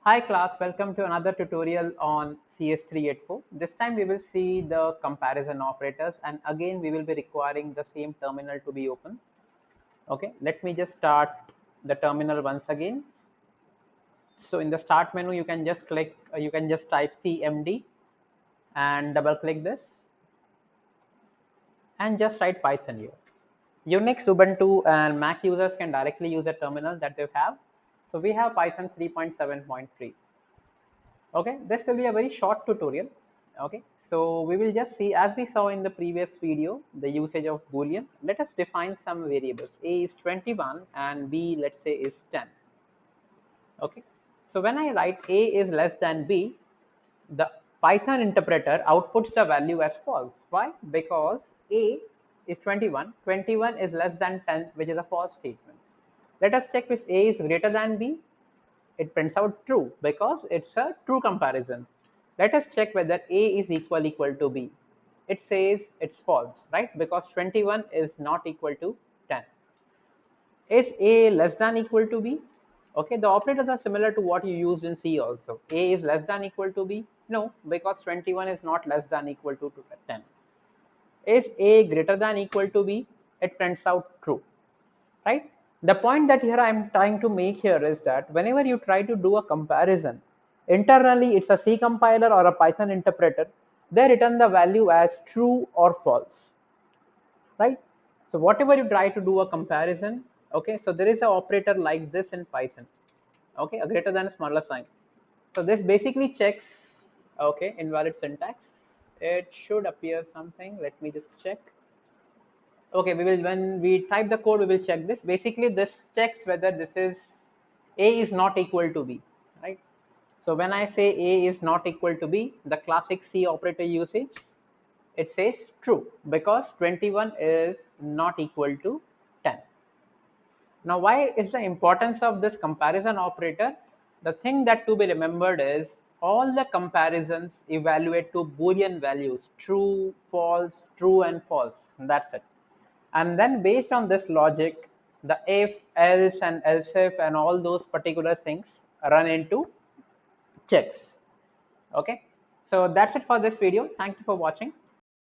Hi class, welcome to another tutorial on CS384. This time we will see the comparison operators, and again we will be requiring the same terminal to be open. Okay, let me just start the terminal once again. So in the start menu you can just click, you can just type CMD and double click this and just write Python here. Unix, Ubuntu and Mac users can directly use the terminal that they have. So we have Python 3.7.3. Okay, this will be a very short tutorial. Okay, so we will just see, as we saw in the previous video, the usage of boolean. Let us define some variables. A is 21 and B, let's say, is 10. Okay, so when I write A is less than B, the Python interpreter outputs the value as false. Why? Because A is 21, 21 is less than 10, which is a false statement. Let us check if A is greater than B. It prints out true because it's a true comparison. Let us check whether A is equal to B. It says it's false, right? Because 21 is not equal to 10. Is A less than equal to B? Okay, the operators are similar to what you used in C also. A is less than equal to B? No, because 21 is not less than equal to 10. Is A greater than equal to B? It prints out true, right? The point that here I'm trying to make here is that whenever you try to do a comparison, internally it's a C compiler or a Python interpreter, they return the value as true or false, right? So whatever you try to do a comparison, okay, so there is an operator like this in Python, okay, a greater than a smaller sign. So this basically checks, okay, invalid syntax. It should appear something. Let me just check. Okay, we will, when we type the code, we will check this. Basically, this checks whether this is A is not equal to B, right? So when I say A is not equal to B, the classic C operator usage, it says true because 21 is not equal to 10. Now, why is the importance of this comparison operator? The thing that to be remembered is all the comparisons evaluate to Boolean values, true, false, true and false. And that's it. And then based on this logic, the if, else and else if and all those particular things run into checks. Okay. So that's it for this video. Thank you for watching.